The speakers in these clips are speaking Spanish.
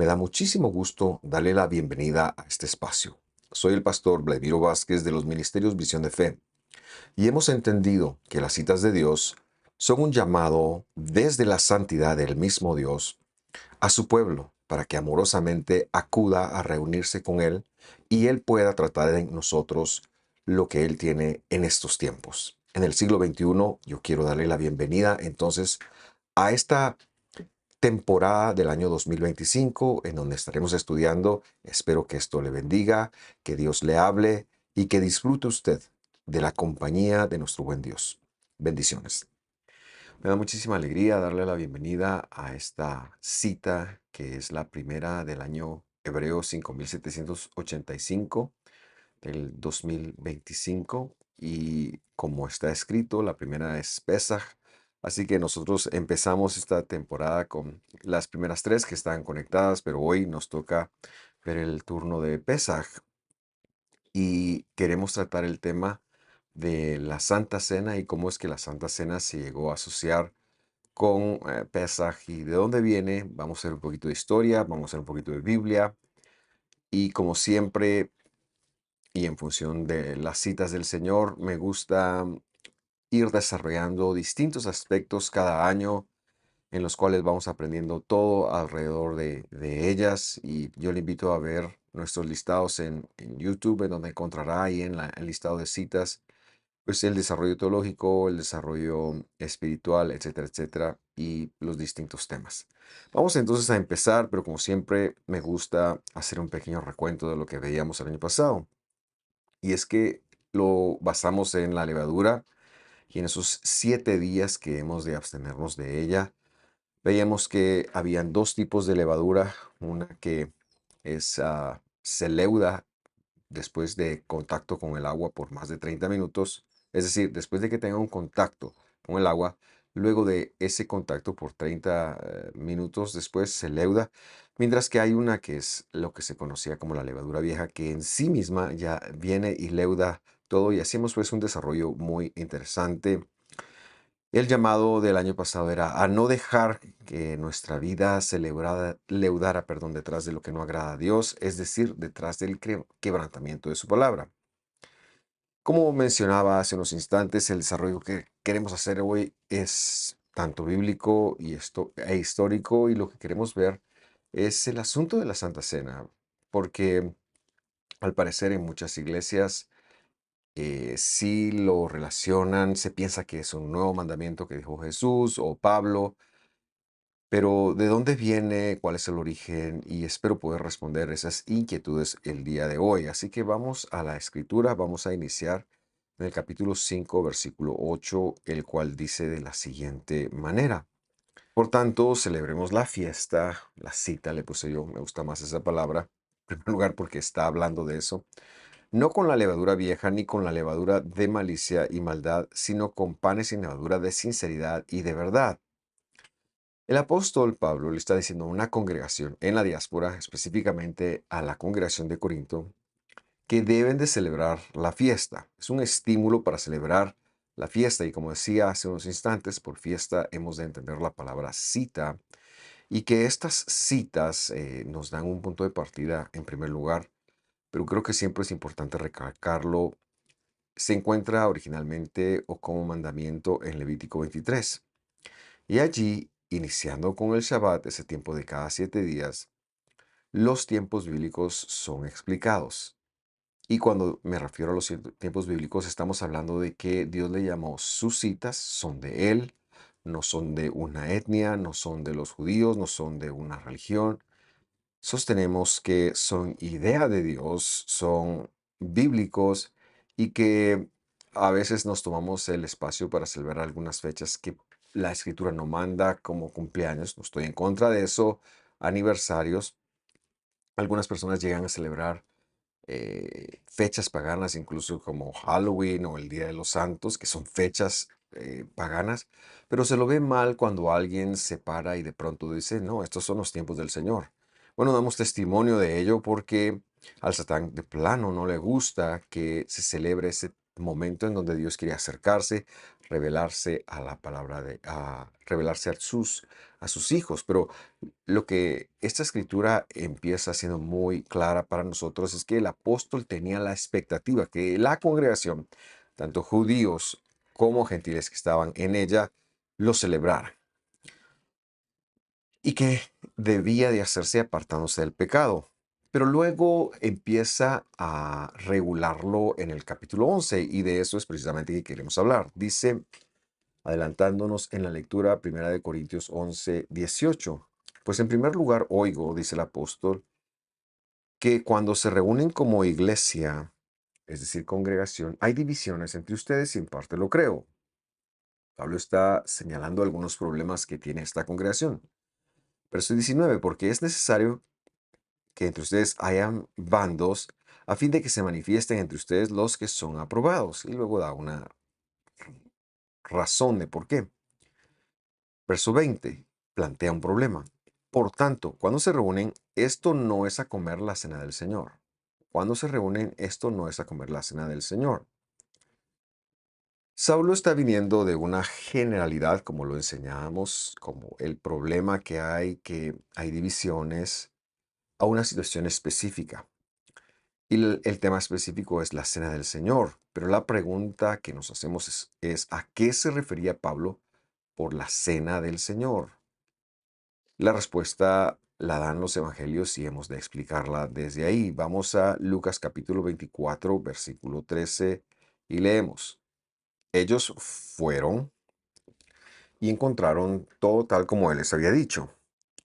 Me da muchísimo gusto darle la bienvenida a este espacio. Soy el pastor Vladimiro Vázquez de los Ministerios Visión de Fe y hemos entendido que las citas de Dios son un llamado desde la santidad del mismo Dios a su pueblo para que amorosamente acuda a reunirse con Él y Él pueda tratar en nosotros lo que Él tiene en estos tiempos. En el siglo XXI yo quiero darle la bienvenida entonces a esta temporada del año 2025 en donde estaremos estudiando. Espero que esto le bendiga, que Dios le hable y que disfrute usted de la compañía de nuestro buen Dios. Bendiciones. Me da muchísima alegría darle la bienvenida a esta cita que es la primera del año hebreo 5785 del 2025 y como está escrito, la primera es Pesaj. Así que nosotros empezamos esta temporada con las primeras tres que están conectadas, pero hoy nos toca ver el turno de Pesaj y queremos tratar el tema de la Santa Cena y cómo es que la Santa Cena se llegó a asociar con Pesaj y de dónde viene. Vamos a hacer un poquito de historia, vamos a hacer un poquito de Biblia y como siempre y en función de las citas del Señor, me gusta ir desarrollando distintos aspectos cada año en los cuales vamos aprendiendo todo alrededor de ellas. Y yo le invito a ver nuestros listados en YouTube, en donde encontrará ahí en el listado de citas, pues el desarrollo teológico, el desarrollo espiritual, etcétera, etcétera, y los distintos temas. Vamos entonces a empezar, pero como siempre me gusta hacer un pequeño recuento de lo que veíamos el año pasado. Y es que lo basamos en la levadura y en esos 7 días que hemos de abstenernos de ella, veíamos que habían dos tipos de levadura, una que se leuda después de contacto con el agua por más de 30 minutos, es decir, después de que tenga un contacto con el agua, luego de ese contacto por 30 minutos después se leuda, mientras que hay una que es lo que se conocía como la levadura vieja, que en sí misma ya viene y leuda todo y hacemos pues un desarrollo muy interesante. El llamado del año pasado era a no dejar que nuestra vida se leudara, perdón, detrás de lo que no agrada a Dios, es decir, detrás del quebrantamiento de su palabra. Como mencionaba hace unos instantes, el desarrollo que queremos hacer hoy es tanto bíblico y e histórico, y lo que queremos ver es el asunto de la Santa Cena, porque al parecer en muchas iglesias sí lo relacionan, se piensa que es un nuevo mandamiento que dijo Jesús o Pablo, pero ¿de dónde viene? ¿Cuál es el origen? Y espero poder responder esas inquietudes el día de hoy. Así que vamos a la escritura, vamos a iniciar en el capítulo 5, versículo 8, el cual dice de la siguiente manera. Por tanto, celebremos la fiesta, la cita le puse yo, me gusta más esa palabra, en primer lugar porque está hablando de eso, no con la levadura vieja ni con la levadura de malicia y maldad, sino con panes y levadura de sinceridad y de verdad. El apóstol Pablo le está diciendo a una congregación en la diáspora, específicamente a la congregación de Corinto, que deben de celebrar la fiesta. Es un estímulo para celebrar la fiesta y como decía hace unos instantes, por fiesta hemos de entender la palabra cita y que estas citas nos dan un punto de partida en primer lugar, pero creo que siempre es importante recalcarlo. Se encuentra originalmente o como mandamiento en Levítico 23. Y allí, iniciando con el Shabbat, ese tiempo de cada 7 días, los tiempos bíblicos son explicados. Y cuando me refiero a los tiempos bíblicos, estamos hablando de que Dios le llamó sus citas, son de Él, no son de una etnia, no son de los judíos, no son de una religión. Sostenemos que son idea de Dios, son bíblicos y que a veces nos tomamos el espacio para celebrar algunas fechas que la escritura no manda, como cumpleaños. No estoy en contra de eso, aniversarios. Algunas personas llegan a celebrar fechas paganas, incluso como Halloween o el Día de los Santos, que son fechas paganas, pero se lo ve mal cuando alguien se para y de pronto dice, no, estos son los tiempos del Señor. Bueno, damos testimonio de ello porque al Satán de plano no le gusta que se celebre ese momento en donde Dios quería acercarse, revelarse a la palabra revelarse a sus hijos. Pero lo que esta escritura empieza siendo muy clara para nosotros es que el apóstol tenía la expectativa que la congregación, tanto judíos como gentiles que estaban en ella, lo celebraran y que debía de hacerse apartándose del pecado. Pero luego empieza a regularlo en el capítulo 11 y de eso es precisamente que queremos hablar. Dice, adelantándonos en la lectura, 1 Corintios 11, 18. Pues en primer lugar oigo, dice el apóstol, que cuando se reúnen como iglesia, es decir, congregación, hay divisiones entre ustedes y en parte lo creo. Pablo está señalando algunos problemas que tiene esta congregación. Verso 19, porque es necesario que entre ustedes hayan bandos a fin de que se manifiesten entre ustedes los que son aprobados. Y luego da una razón de por qué. Verso 20 plantea un problema. Por tanto, cuando se reúnen, esto no es a comer la cena del Señor. Cuando se reúnen, esto no es a comer la cena del Señor. Saulo está viniendo de una generalidad, como lo enseñamos, como el problema que hay divisiones, a una situación específica. Y el tema específico es la cena del Señor. Pero la pregunta que nos hacemos es ¿a qué se refería Pablo por la cena del Señor? La respuesta la dan los evangelios y hemos de explicarla desde ahí. Vamos a Lucas capítulo 24, versículo 13 y leemos. Ellos fueron y encontraron todo tal como él les había dicho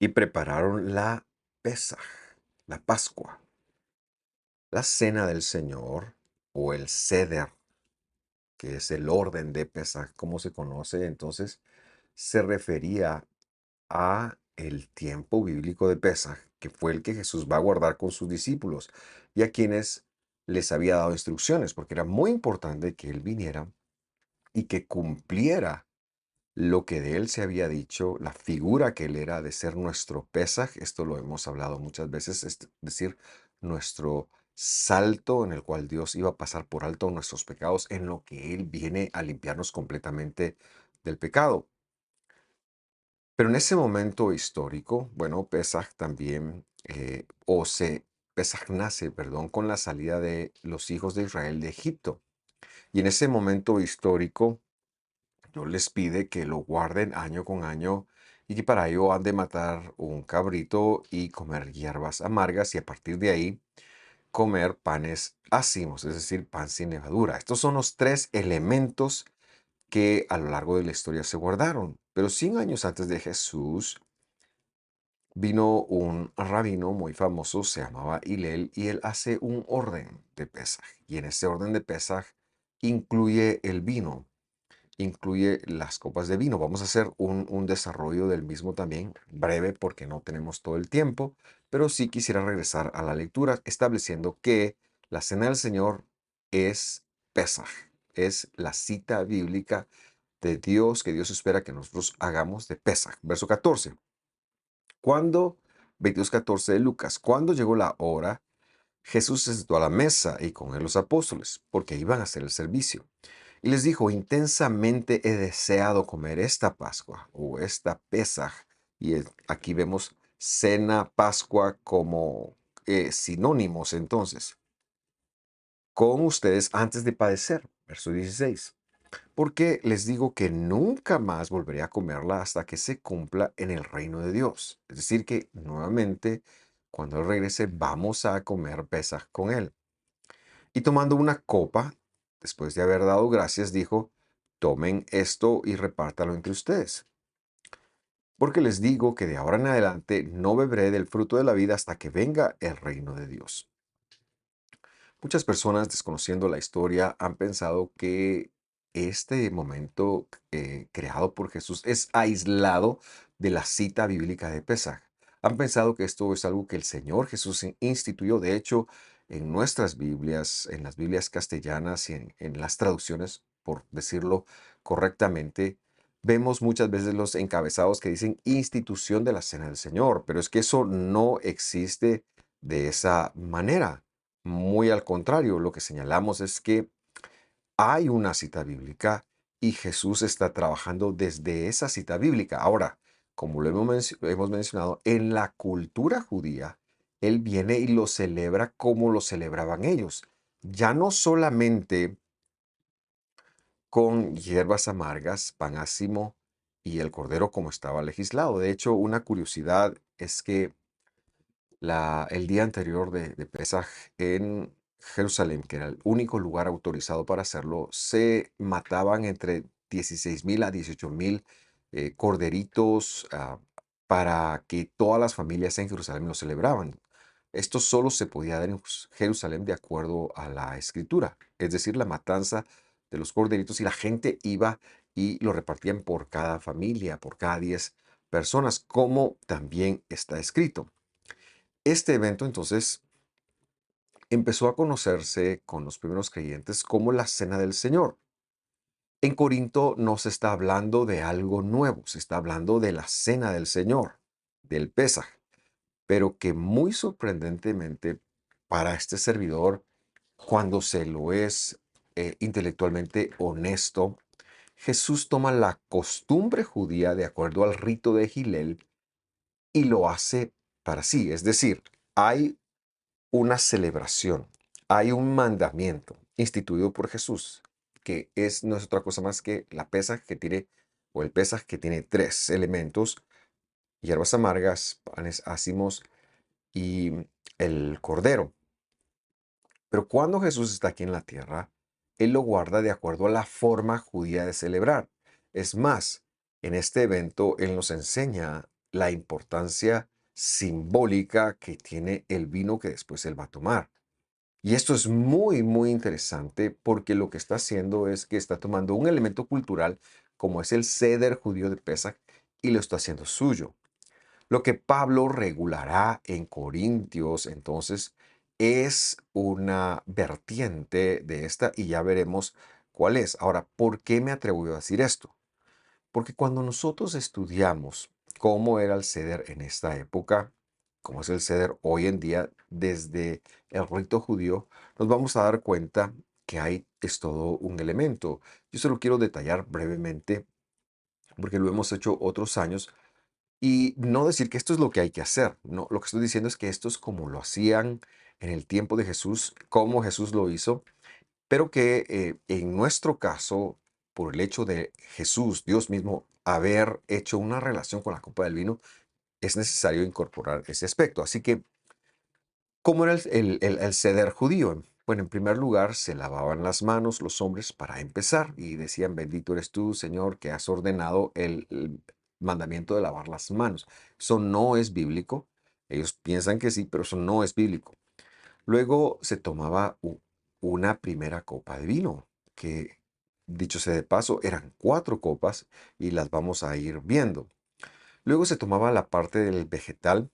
y prepararon la Pesaj, la Pascua, la cena del Señor o el Seder, que es el orden de Pesaj, como se conoce. Entonces, se refería a el tiempo bíblico de Pesaj, que fue el que Jesús va a guardar con sus discípulos y a quienes les había dado instrucciones, porque era muy importante que él viniera y que cumpliera lo que de él se había dicho, la figura que él era de ser nuestro Pesaj. Esto lo hemos hablado muchas veces, es decir, nuestro salto en el cual Dios iba a pasar por alto nuestros pecados, en lo que él viene a limpiarnos completamente del pecado. Pero en ese momento histórico, bueno, Pesaj también, Pesaj nace, perdón, con la salida de los hijos de Israel de Egipto. Y en ese momento histórico, Dios les pide que lo guarden año con año y que para ello han de matar un cabrito y comer hierbas amargas y a partir de ahí comer panes ácimos, es decir, pan sin levadura. Estos son los tres elementos que a lo largo de la historia se guardaron. Pero 100 años antes de Jesús, vino un rabino muy famoso, se llamaba Hillel, y él hace un orden de Pesaj. Y en ese orden de Pesaj incluye el vino, incluye las copas de vino. Vamos a hacer un desarrollo del mismo también, breve porque no tenemos todo el tiempo, pero sí quisiera regresar a la lectura, estableciendo que la cena del Señor es Pesaj, es la cita bíblica de Dios que Dios espera que nosotros hagamos de Pesaj. Verso 14. Cuando, 22:14 de Lucas, cuando llegó la hora, Jesús se sentó a la mesa y con él los apóstoles, porque iban a hacer el servicio. Y les dijo, intensamente he deseado comer esta Pascua o esta Pesaj. Y aquí vemos cena, Pascua como sinónimos entonces, con ustedes antes de padecer. Verso 16. Porque les digo que nunca más volveré a comerla hasta que se cumpla en el reino de Dios. Es decir, que nuevamente, cuando Él regrese, vamos a comer Pesaj con Él. Y tomando una copa, después de haber dado gracias, dijo, tomen esto y repártalo entre ustedes. Porque les digo que de ahora en adelante no beberé del fruto de la vida hasta que venga el reino de Dios. Muchas personas, desconociendo la historia, han pensado que este momento creado por Jesús es aislado de la cita bíblica de Pesaj. Han pensado que esto es algo que el Señor Jesús instituyó. De hecho, en nuestras Biblias, en las Biblias castellanas y en las traducciones, por decirlo correctamente, vemos muchas veces los encabezados que dicen institución de la Cena del Señor, pero es que eso no existe de esa manera. Muy al contrario, lo que señalamos es que hay una cita bíblica y Jesús está trabajando desde esa cita bíblica. Ahora, como lo hemos mencionado, en la cultura judía, Él viene y lo celebra como lo celebraban ellos. Ya no solamente con hierbas amargas, pan ácimo y el cordero como estaba legislado. De hecho, una curiosidad es que el día anterior de Pesaj en Jerusalén, que era el único lugar autorizado para hacerlo, se mataban entre 16,000 a 18,000 corderitos para que todas las familias en Jerusalén lo celebraban. Esto solo se podía dar en Jerusalén de acuerdo a la escritura, es decir, la matanza de los corderitos y la gente iba y lo repartían por cada familia, por cada 10 personas, como también está escrito. Este evento entonces empezó a conocerse con los primeros creyentes como la Cena del Señor. En Corinto no se está hablando de algo nuevo, se está hablando de la Cena del Señor, del Pesaj, pero que muy sorprendentemente para este servidor, cuando se lo es intelectualmente honesto, Jesús toma la costumbre judía de acuerdo al rito de Gilel y lo hace para sí. Es decir, hay una celebración, hay un mandamiento instituido por Jesús, que no es otra cosa más que la Pesaj que tiene, o el Pesaj que tiene tres elementos: hierbas amargas, panes ácimos y el cordero. Pero cuando Jesús está aquí en la tierra, Él lo guarda de acuerdo a la forma judía de celebrar. Es más, en este evento Él nos enseña la importancia simbólica que tiene el vino que después Él va a tomar. Y esto es muy, muy interesante porque lo que está haciendo es que está tomando un elemento cultural como es el ceder judío de Pesach y lo está haciendo suyo. Lo que Pablo regulará en Corintios, entonces, es una vertiente de esta y ya veremos cuál es. Ahora, ¿por qué me atrevo a decir esto? Porque cuando nosotros estudiamos cómo era el ceder en esta época, cómo es el ceder hoy en día desde el rito judío, nos vamos a dar cuenta que es todo un elemento. Yo solo quiero detallar brevemente, porque lo hemos hecho otros años, y no decir que esto es lo que hay que hacer. No, lo que estoy diciendo es que esto es como lo hacían en el tiempo de Jesús, cómo Jesús lo hizo, pero que en nuestro caso, por el hecho de Jesús, Dios mismo, haber hecho una relación con la copa del vino, es necesario incorporar ese aspecto. Así que, ¿cómo era el ceder judío? Bueno, en primer lugar, se lavaban las manos los hombres para empezar y decían: bendito eres tú, Señor, que has ordenado el mandamiento de lavar las manos. Eso no es bíblico. Ellos piensan que sí, pero eso no es bíblico. Luego se tomaba una primera copa de vino, que dicho sea de paso, eran 4 copas y las vamos a ir viendo. Luego se tomaba la parte del vegetal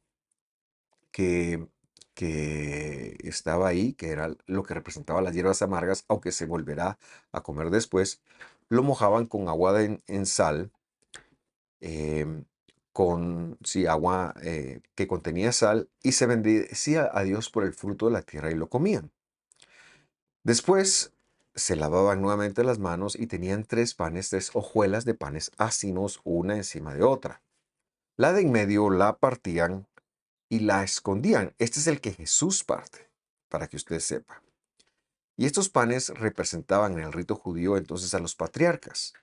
que, que estaba ahí, que era lo que representaba las hierbas amargas, aunque se volverá a comer después. Lo mojaban con agua en sal, em, con sí, agua que contenía sal, y se bendecía a Dios por el fruto de la tierra y lo comían. Después se lavaban nuevamente las manos y tenían 3 panes, 3 hojuelas de panes ácimos, una encima de otra. La de en medio la partían y la escondían. Este es el que Jesús parte, para que usted sepa. Y estos panes representaban en el rito judío entonces a los patriarcas.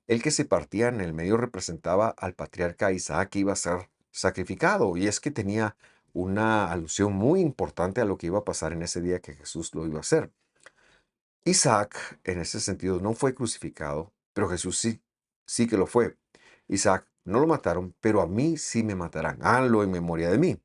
El que se partía en el medio representaba al patriarca Isaac, que iba a ser sacrificado. Y es que tenía una alusión muy importante a lo que iba a pasar en ese día que Jesús lo iba a hacer. Isaac, en ese sentido, no fue crucificado, pero Jesús sí, sí que lo fue. Isaac no lo mataron, pero a mí sí me matarán. Háganlo en memoria de mí.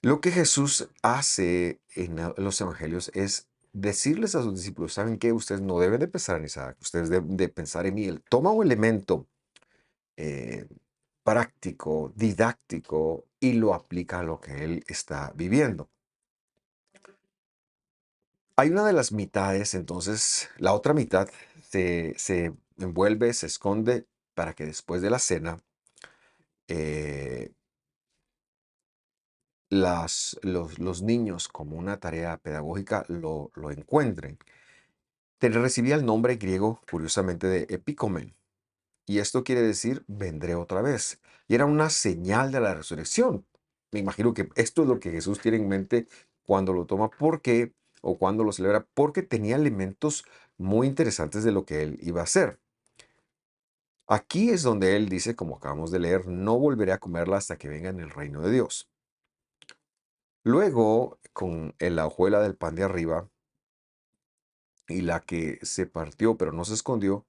Lo que Jesús hace en los evangelios es decirles a sus discípulos: ¿saben qué? Ustedes no deben de pensar en Isaac, ustedes deben de pensar en mí. Él toma un elemento eh, práctico, didáctico, y lo aplica a lo que él está viviendo. Hay una de las mitades, entonces la otra mitad se envuelve, se esconde para que después de la cena eh, los niños como una tarea pedagógica lo encuentren. Recibía el nombre griego, curiosamente, de epícomen. Y esto quiere decir, vendré otra vez. Y era una señal de la resurrección. Me imagino que esto es lo que Jesús tiene en mente cuando lo toma, porque, o cuando lo celebra, porque tenía elementos muy interesantes de lo que él iba a hacer. Aquí es donde él dice, como acabamos de leer, no volveré a comerla hasta que venga en el reino de Dios. Luego, con la hojuela del pan de arriba y la que se partió pero no se escondió,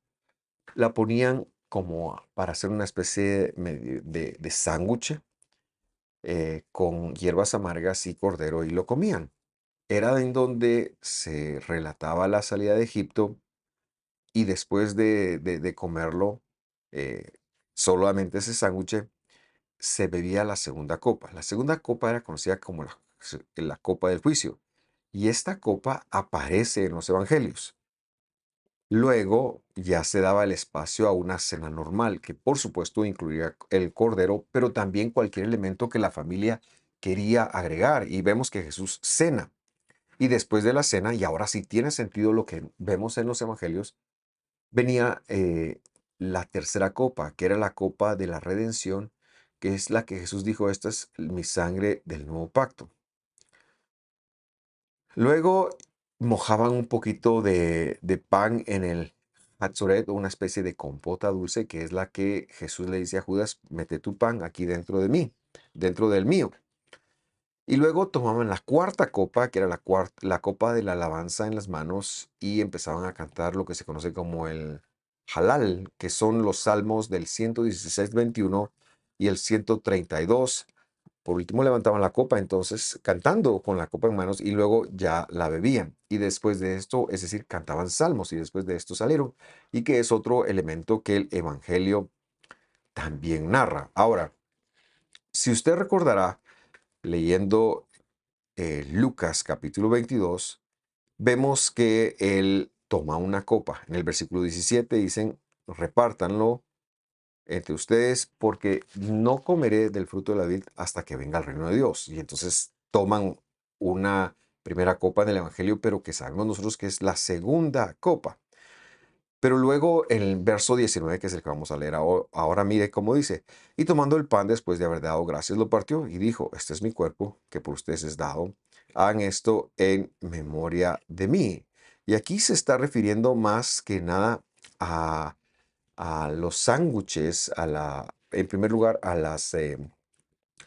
la ponían como para hacer una especie de sándwich con hierbas amargas y cordero y lo comían. Era en donde se relataba la salida de Egipto y después de comerlo, eh, solamente ese sándwich, se bebía la segunda copa. La segunda copa era conocida como la copa del juicio y esta copa aparece en los evangelios. Luego ya se daba el espacio a una cena normal, que por supuesto incluía el cordero, pero también cualquier elemento que la familia quería agregar. Y vemos que Jesús cena. Y después de la cena, y ahora sí tiene sentido lo que vemos en los evangelios, venía la tercera copa, que era la copa de la redención, que es la que Jesús dijo, esta es mi sangre del nuevo pacto. Luego mojaban un poquito de pan en el Hatzoret, una especie de compota dulce, que es la que Jesús le dice a Judas, mete tu pan aquí dentro de mí, dentro del mío. Y luego tomaban la cuarta copa, que era la copa de la alabanza en las manos, y empezaban a cantar lo que se conoce como el Halal, que son los salmos del 116, 21 y el 132. Por último levantaban la copa, entonces cantando con la copa en manos y luego ya la bebían. Y después de esto, es decir, cantaban salmos y después de esto salieron. Y que es otro elemento que el Evangelio también narra. Ahora, si usted recordará, leyendo Lucas capítulo 22, vemos que él toma una copa. En el versículo 17 dicen, repártanlo entre ustedes, porque no comeré del fruto de la vid hasta que venga el reino de Dios. Y entonces toman una primera copa del Evangelio, pero que sabemos nosotros que es la segunda copa. Pero luego en el verso 19, que es el que vamos a leer ahora, mire cómo dice, y tomando el pan después de haber dado gracias, lo partió y dijo, este es mi cuerpo, que por ustedes es dado, hagan esto en memoria de mí. Y aquí se está refiriendo más que nada a los sándwiches, en primer lugar, a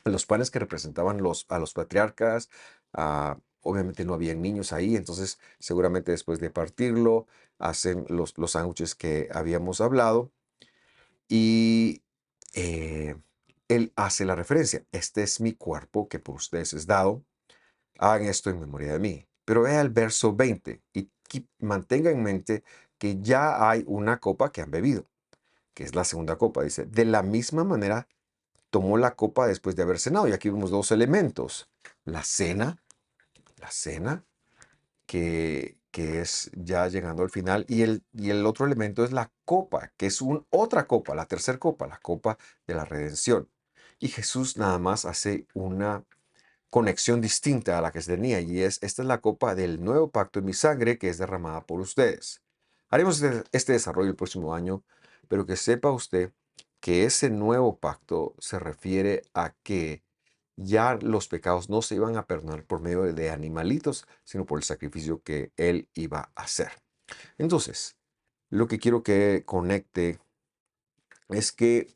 los panes que representaban a los patriarcas. Obviamente no habían niños ahí, entonces seguramente después de partirlo, hacen los sándwiches que habíamos hablado y eh, él hace la referencia. Este es mi cuerpo que por ustedes es dado. Hagan esto en memoria de mí. Pero vea el verso 20 y mantenga en mente que ya hay una copa que han bebido, que es la segunda copa. Dice, de la misma manera tomó la copa después de haber cenado. Y aquí vemos dos elementos. La cena, la cena, que es ya llegando al final, y el otro elemento es la copa, que es otra copa, la tercera copa, la copa de la redención. Y Jesús nada más hace una conexión distinta a la que se tenía, y esta es la copa del nuevo pacto en mi sangre que es derramada por ustedes. Haremos este desarrollo el próximo año, pero que sepa usted que ese nuevo pacto se refiere a que ya los pecados no se iban a perdonar por medio de animalitos, sino por el sacrificio que él iba a hacer. Entonces, lo que quiero que conecte es que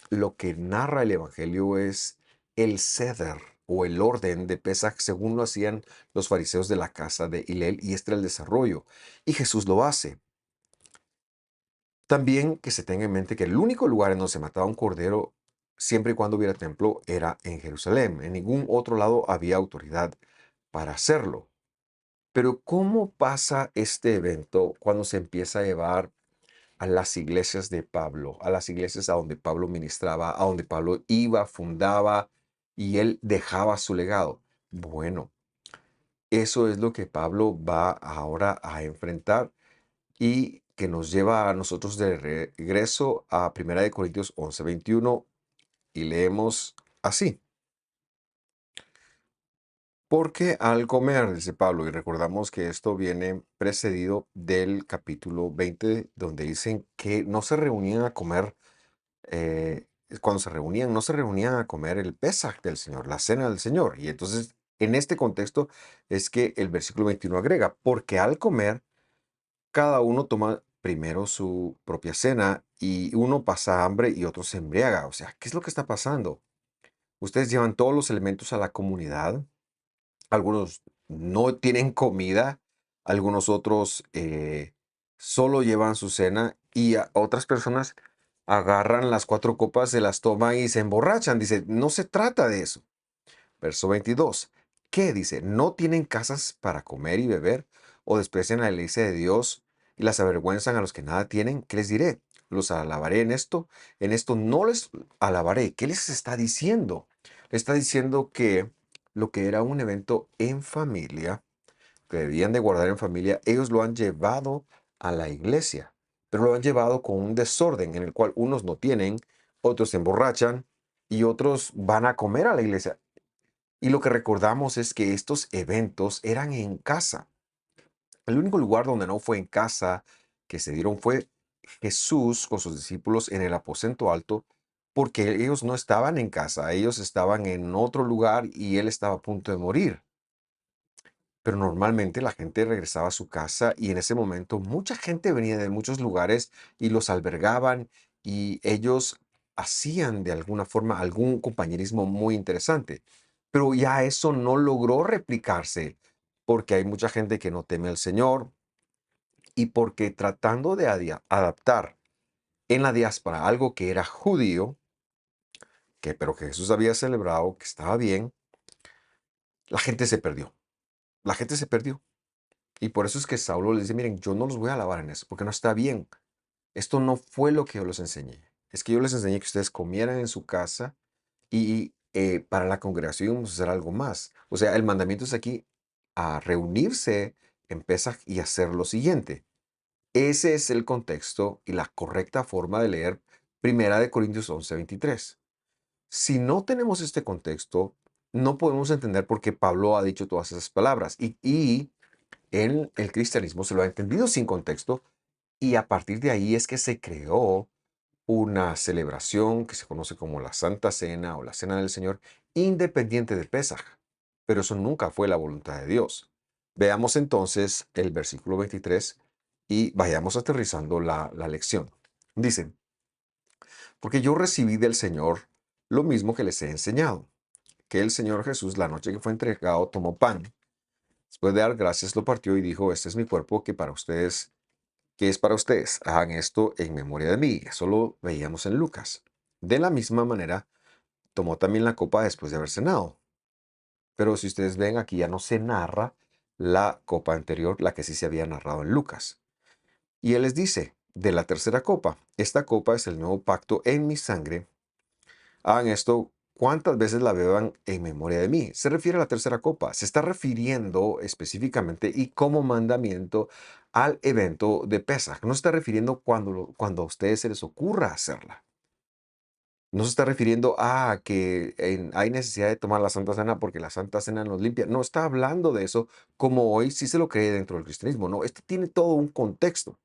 lo que narra el Evangelio es el ceder o el orden de Pesaj según lo hacían los fariseos de la casa de Hillel, y este era el desarrollo. Y Jesús lo hace. También que se tenga en mente que el único lugar en donde se mataba un cordero, siempre y cuando hubiera templo, era en Jerusalén. En ningún otro lado había autoridad para hacerlo. Pero ¿cómo pasa este evento cuando se empieza a llevar a las iglesias de Pablo, a las iglesias a donde Pablo ministraba, a donde Pablo iba, fundaba y él dejaba su legado? Bueno, eso es lo que Pablo va ahora a enfrentar y que nos lleva a nosotros de regreso a 1 Corintios 11:21 y leemos así. Porque al comer, dice Pablo, y recordamos que esto viene precedido del capítulo 20, donde dicen que no se reunían a comer, eh, cuando se reunían, no se reunían a comer el Pesaj del Señor, la cena del Señor. Y entonces, en este contexto, es que el versículo 21 agrega, porque al comer, cada uno toma primero su propia cena y uno pasa hambre y otro se embriaga. O sea, ¿qué es lo que está pasando? Ustedes llevan todos los elementos a la comunidad. Algunos no tienen comida, algunos otros solo llevan su cena y otras personas agarran las cuatro copas, se las toman y se emborrachan. Dice, no se trata de eso. Verso 22. ¿Qué dice? ¿No tienen casas para comer y beber? ¿O desprecian la iglesia de Dios y las avergüenzan a los que nada tienen? ¿Qué les diré? ¿Los alabaré en esto? En esto no les alabaré. ¿Qué les está diciendo? Le está diciendo que lo que era un evento en familia, que debían de guardar en familia, ellos lo han llevado a la iglesia, pero lo han llevado con un desorden en el cual unos no tienen, otros se emborrachan y otros van a comer a la iglesia. Y lo que recordamos es que estos eventos eran en casa. El único lugar donde no fue en casa que se dieron fue Jesús con sus discípulos en el aposento alto, porque ellos no estaban en casa, ellos estaban en otro lugar y él estaba a punto de morir. Pero normalmente la gente regresaba a su casa y en ese momento mucha gente venía de muchos lugares y los albergaban y ellos hacían de alguna forma algún compañerismo muy interesante. Pero ya eso no logró replicarse porque hay mucha gente que no teme al Señor y porque tratando de adaptar en la diáspora algo que era judío, pero que Jesús había celebrado, que estaba bien, la gente se perdió. La gente se perdió. Y por eso es que Saulo les dice, miren, yo no los voy a alabar en eso, porque no está bien. Esto no fue lo que yo les enseñé. Es que yo les enseñé que ustedes comieran en su casa y para la congregación vamos a hacer algo más. O sea, el mandamiento es aquí a reunirse en Pesaj y hacer lo siguiente. Ese es el contexto y la correcta forma de leer Primera de Corintios 11:23. Si no tenemos este contexto, no podemos entender por qué Pablo ha dicho todas esas palabras. Y en el cristianismo se lo ha entendido sin contexto y a partir de ahí es que se creó una celebración que se conoce como la Santa Cena o la Cena del Señor, independiente de Pesaj. Pero eso nunca fue la voluntad de Dios. Veamos entonces el versículo 23 y vayamos aterrizando la lección. Dice, porque yo recibí del Señor lo mismo que les he enseñado, que el Señor Jesús la noche que fue entregado tomó pan. Después de dar gracias lo partió y dijo, este es mi cuerpo que es para ustedes. Hagan esto en memoria de mí. Eso lo veíamos en Lucas. De la misma manera, tomó también la copa después de haber cenado. Pero si ustedes ven, aquí ya no se narra la copa anterior, la que sí se había narrado en Lucas. Y él les dice, de la tercera copa, esta copa es el nuevo pacto en mi sangre. Hagan esto cuantas veces la beban en memoria de mí. Se refiere a la tercera copa. Se está refiriendo específicamente y como mandamiento al evento de Pesaj. No se está refiriendo cuando a ustedes se les ocurra hacerla. No se está refiriendo a que hay necesidad de tomar la Santa Cena porque la Santa Cena nos limpia. No está hablando de eso como hoy sí se lo cree dentro del cristianismo. No, esto tiene todo un contexto.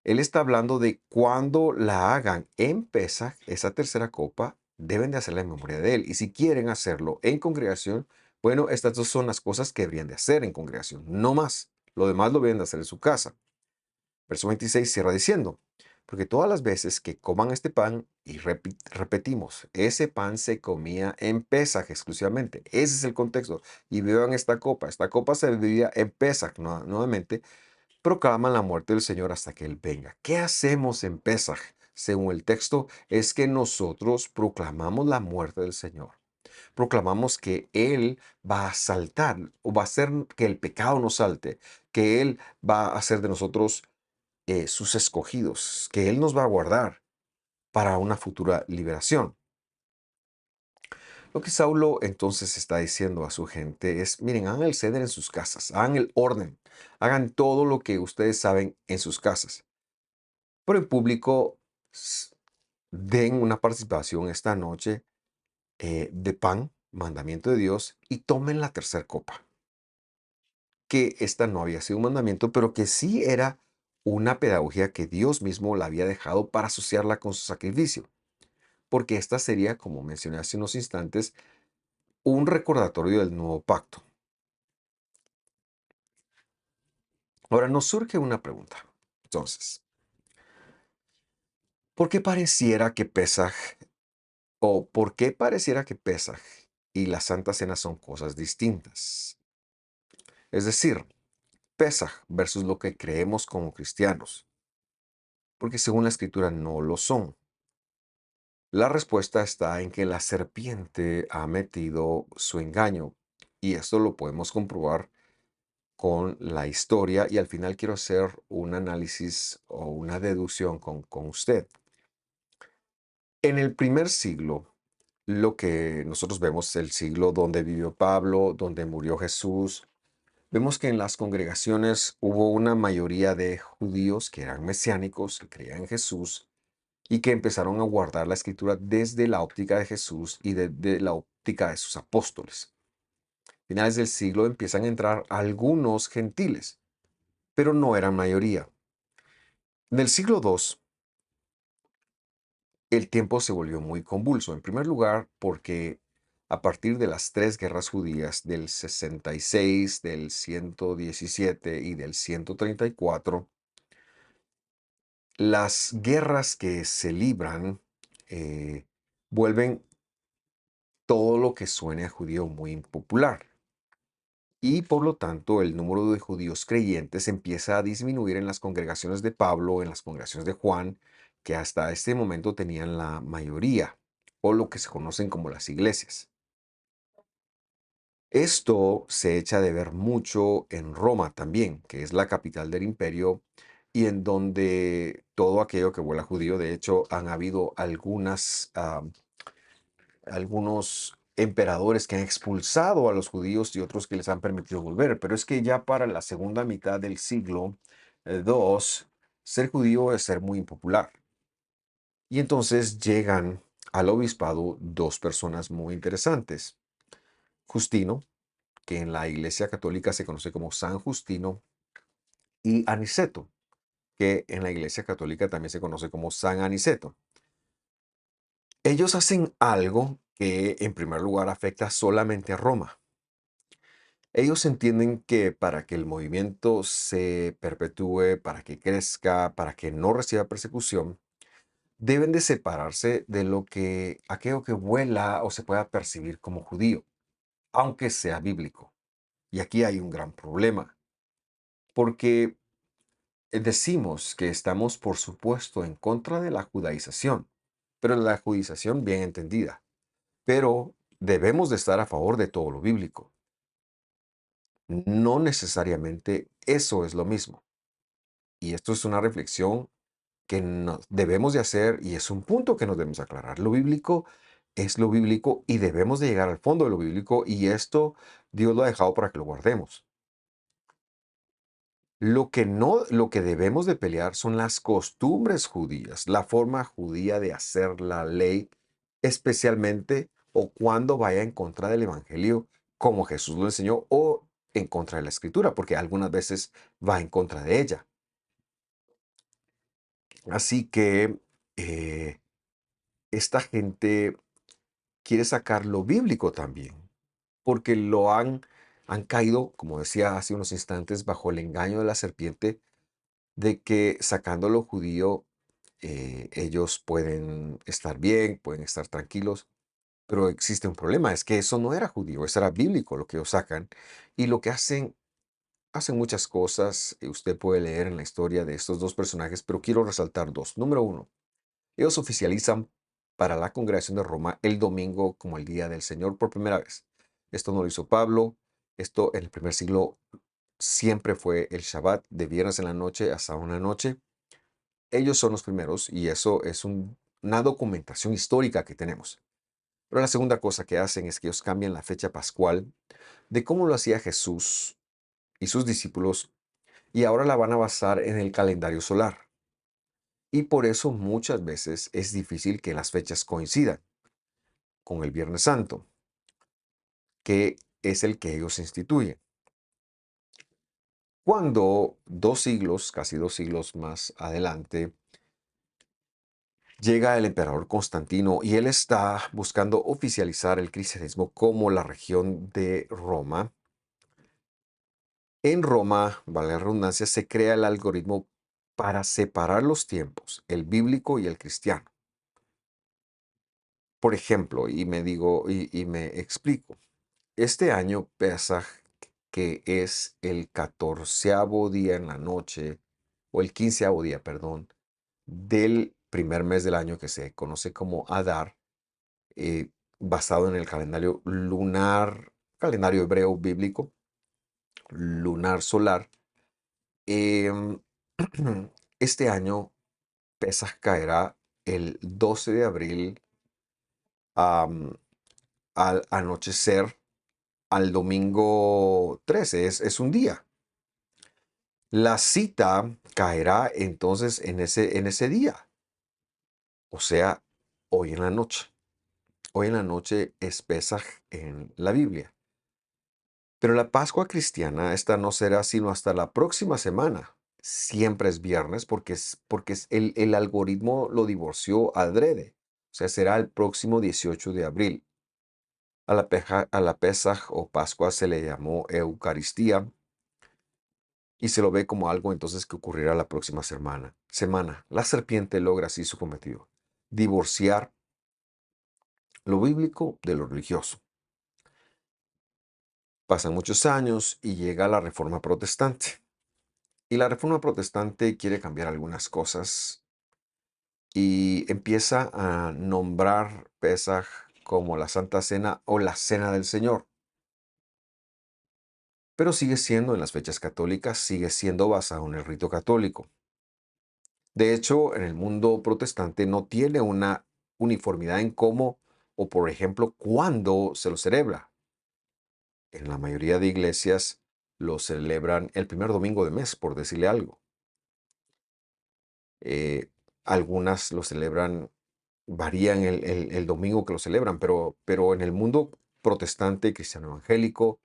Él está hablando de cuando la hagan en Pesaj, esa tercera copa, deben de hacerla en memoria de él. Y si quieren hacerlo en congregación, bueno, estas dos son las cosas que deberían de hacer en congregación, no más. Lo demás lo deben de hacer en su casa. Verso 26 cierra diciendo, porque todas las veces que coman este pan, y repetimos, ese pan se comía en Pesaj exclusivamente. Ese es el contexto. Y beban esta copa se bebía en Pesaj nuevamente, proclaman la muerte del Señor hasta que Él venga. ¿Qué hacemos en Pesaj? Según el texto, es que nosotros proclamamos la muerte del Señor. Proclamamos que Él va a saltar o va a hacer que el pecado nos salte, que Él va a hacer de nosotros sus escogidos, que Él nos va a guardar para una futura liberación. Lo que Saulo entonces está diciendo a su gente es, miren, hagan el ceder en sus casas, hagan el orden, hagan todo lo que ustedes saben en sus casas. Pero en público, s- den una participación esta noche de pan. mandamiento de Dios y tomen la tercera copa, que esta no había sido un mandamiento, pero que sí era una pedagogía que Dios mismo la había dejado para asociarla con su sacrificio, porque esta sería, como mencioné hace unos instantes, un recordatorio del nuevo pacto. Ahora nos surge una pregunta. Entonces, ¿por qué pareciera que Pesaj o por qué pareciera que Pesaj y la Santa Cena son cosas distintas? Es decir, Pesaj versus lo que creemos como cristianos, porque según la escritura no lo son. La respuesta está en que la serpiente ha metido su engaño y esto lo podemos comprobar con la historia y al final quiero hacer un análisis o una deducción con usted. En el primer siglo, lo que nosotros vemos, el siglo donde vivió Pablo, donde murió Jesús, vemos que en las congregaciones hubo una mayoría de judíos que eran mesiánicos, que creían en Jesús y que empezaron a guardar la escritura desde la óptica de Jesús y desde la óptica de sus apóstoles. Finales del siglo empiezan a entrar algunos gentiles, pero no eran mayoría. En el siglo II, el tiempo se volvió muy convulso. En primer lugar, porque a partir de las tres guerras judías del 66, del 117 y del 134, las guerras que se libran vuelven todo lo que suene a judío muy impopular. Y por lo tanto, el número de judíos creyentes empieza a disminuir en las congregaciones de Pablo, en las congregaciones de Juan, que hasta este momento tenían la mayoría, o lo que se conocen como las iglesias. Esto se echa de ver mucho en Roma también, que es la capital del imperio y en donde todo aquello que vuela judío, de hecho, han habido algunos emperadores que han expulsado a los judíos y otros que les han permitido volver. Pero es que ya para la segunda mitad del siglo II, ser judío es ser muy impopular. Y entonces llegan al obispado dos personas muy interesantes. Justino, que en la Iglesia Católica se conoce como San Justino, y Aniceto, que en la Iglesia Católica también se conoce como San Aniceto. Ellos hacen algo que en primer lugar afecta solamente a Roma. Ellos entienden que para que el movimiento se perpetúe, para que crezca, para que no reciba persecución, deben de separarse de aquello que vuela o se pueda percibir como judío, aunque sea bíblico. Y aquí hay un gran problema, porque decimos que estamos, por supuesto, en contra de la judaización, pero la judaización bien entendida. Pero debemos de estar a favor de todo lo bíblico. No necesariamente eso es lo mismo. Y esto es una reflexión que debemos de hacer y es un punto que nos debemos aclarar. Lo bíblico es lo bíblico y debemos de llegar al fondo de lo bíblico y esto Dios lo ha dejado para que lo guardemos. Lo que debemos de pelear son las costumbres judías, la forma judía de hacer la ley, especialmente o cuando vaya en contra del evangelio, como Jesús lo enseñó, o en contra de la escritura, porque algunas veces va en contra de ella. Así que eh, esta gente quiere sacar lo bíblico también, porque han caído, como decía hace unos instantes, bajo el engaño de la serpiente de que sacando lo judío, ellos pueden estar bien, pueden estar tranquilos, pero existe un problema, es que eso no era judío, eso era bíblico lo que ellos sacan. Y lo que hacen muchas cosas, usted puede leer en la historia de estos dos personajes, pero quiero resaltar dos. Número uno, ellos oficializan para la congregación de Roma el domingo como el día del Señor por primera vez. Esto no lo hizo Pablo, esto en el primer siglo siempre fue el Shabbat, de viernes en la noche hasta una noche. Ellos son los primeros y eso es una documentación histórica que tenemos. Pero la segunda cosa que hacen es que ellos cambian la fecha pascual de cómo lo hacía Jesús y sus discípulos y ahora la van a basar en el calendario solar. Y por eso muchas veces es difícil que las fechas coincidan con el Viernes Santo. que es el que ellos instituyen. Cuando 2 siglos, casi 2 siglos más adelante, llega el emperador Constantino y él está buscando oficializar el cristianismo como la región de Roma. En Roma, vale la redundancia, se crea el algoritmo para separar los tiempos, el bíblico y el cristiano. Por ejemplo, y me explico. Este año Pesaj, que es el 14º día en la noche, o el 15º día, perdón, del primer mes del año que se conoce como Adar, basado en el calendario lunar, calendario hebreo bíblico, lunar solar. em, este año Pesaj caerá el 12 de abril, am, al anochecer, al domingo 13, es un día. La cita caerá entonces en ese día, o sea, hoy en la noche. Hoy en la noche es Pesaj en la Biblia. Pero la Pascua cristiana, esta no será sino hasta la próxima semana. Siempre es viernes porque el algoritmo lo divorció adrede. O sea, será el próximo 18 de abril. A la Pesaj o Pascua se le llamó Eucaristía y se lo ve como algo entonces que ocurrirá la próxima semana. La serpiente logra así su cometido: divorciar lo bíblico de lo religioso. Pasan muchos años y llega la Reforma Protestante. Y la Reforma Protestante quiere cambiar algunas cosas y empieza a nombrar Pesaj como la Santa Cena o la Cena del Señor. Pero sigue siendo en las fechas católicas, sigue siendo basado en el rito católico. De hecho, en el mundo protestante no tiene una uniformidad en cómo o, por ejemplo, cuándo se lo celebra. En la mayoría de iglesias lo celebran el primer domingo de mes, por decirle algo. Eh, Algunas lo celebran, varían el domingo que lo celebran, pero en el mundo protestante, cristiano evangélico,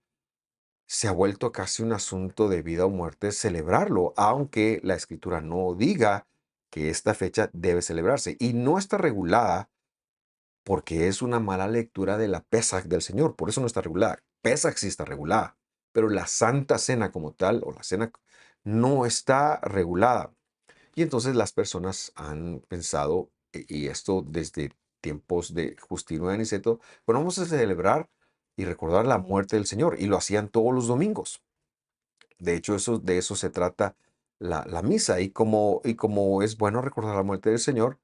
se ha vuelto casi un asunto de vida o muerte celebrarlo, aunque la escritura no diga que esta fecha debe celebrarse. Y no está regulada porque es una mala lectura de la Pesaj del Señor. Por eso no está regulada. Pesaj sí está regulada, pero la Santa Cena como tal, o la cena, no está regulada. Y entonces las personas han pensado, y esto desde tiempos de Justino de Aniceto, bueno, vamos a celebrar y recordar la muerte del Señor. Y lo hacían todos los domingos. De hecho, de eso se trata la misa. Y como es bueno recordar la muerte del Señor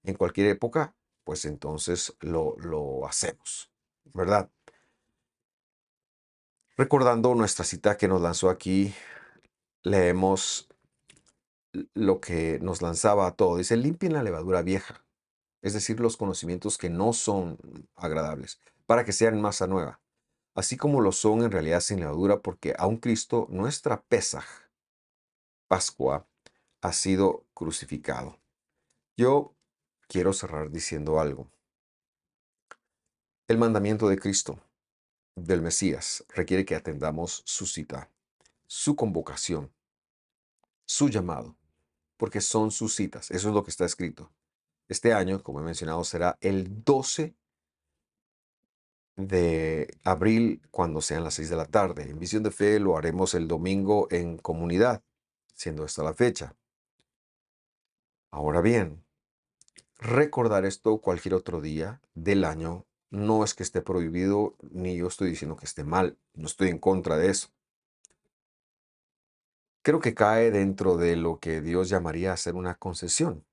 en cualquier época, pues entonces lo hacemos, ¿verdad? Recordando nuestra cita que nos lanzó aquí, leemos lo que nos lanzaba a todo. Dice: limpien la levadura vieja, es decir, los conocimientos que no son agradables, para que sean masa nueva, así como lo son en realidad sin levadura, porque aun Cristo, nuestra Pesaj, Pascua, ha sido crucificado. Yo quiero cerrar diciendo algo. El mandamiento de Cristo, del Mesías, requiere que atendamos su cita, su convocación, su llamado, porque son sus citas. Eso es lo que está escrito. Este año, como he mencionado, será el 12 de abril cuando sean las 6 de la tarde. En Visión de Fe lo haremos el domingo en comunidad, siendo esta la fecha. Ahora bien, recordar esto cualquier otro día del año no es que esté prohibido, ni yo estoy diciendo que esté mal, no estoy en contra de eso. Creo que cae dentro de lo que Dios llamaría hacer una concesión,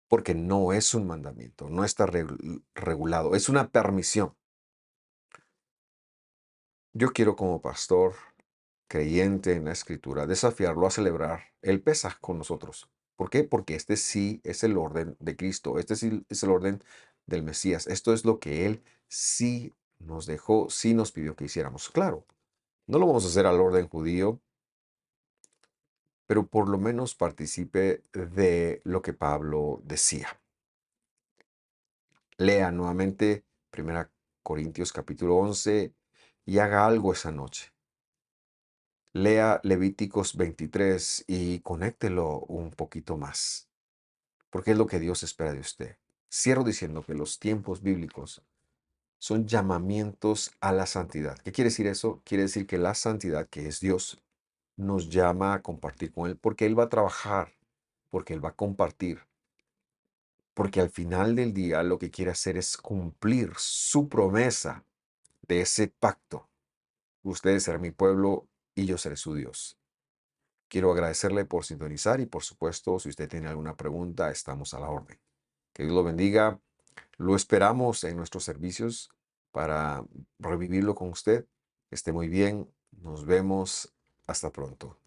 porque no es un mandamiento, no está regulado, es una permisión. Yo quiero, como pastor creyente en la Escritura, desafiarlo a celebrar el Pesaj con nosotros. ¿Por qué? Porque este sí es el orden de Cristo, este sí es el orden del Mesías. Esto es lo que Él sí nos dejó, sí nos pidió que hiciéramos. Claro, no lo vamos a hacer al orden judío, pero por lo menos participe de lo que Pablo decía. Lea nuevamente 1 Corintios capítulo 11, y haga algo esa noche. Lea Levíticos 23 y conéctelo un poquito más, porque es lo que Dios espera de usted. Cierro diciendo que los tiempos bíblicos son llamamientos a la santidad. ¿Qué quiere decir eso? Quiere decir que la santidad, que es Dios, nos llama a compartir con Él, porque Él va a trabajar, porque Él va a compartir, porque al final del día lo que quiere hacer es cumplir su promesa de ese pacto. Ustedes serán mi pueblo y yo seré su Dios. Quiero agradecerle por sintonizar y por supuesto, si usted tiene alguna pregunta, estamos a la orden. Que Dios lo bendiga. Lo esperamos en nuestros servicios para revivirlo con usted. Esté muy bien. Nos vemos. Hasta pronto.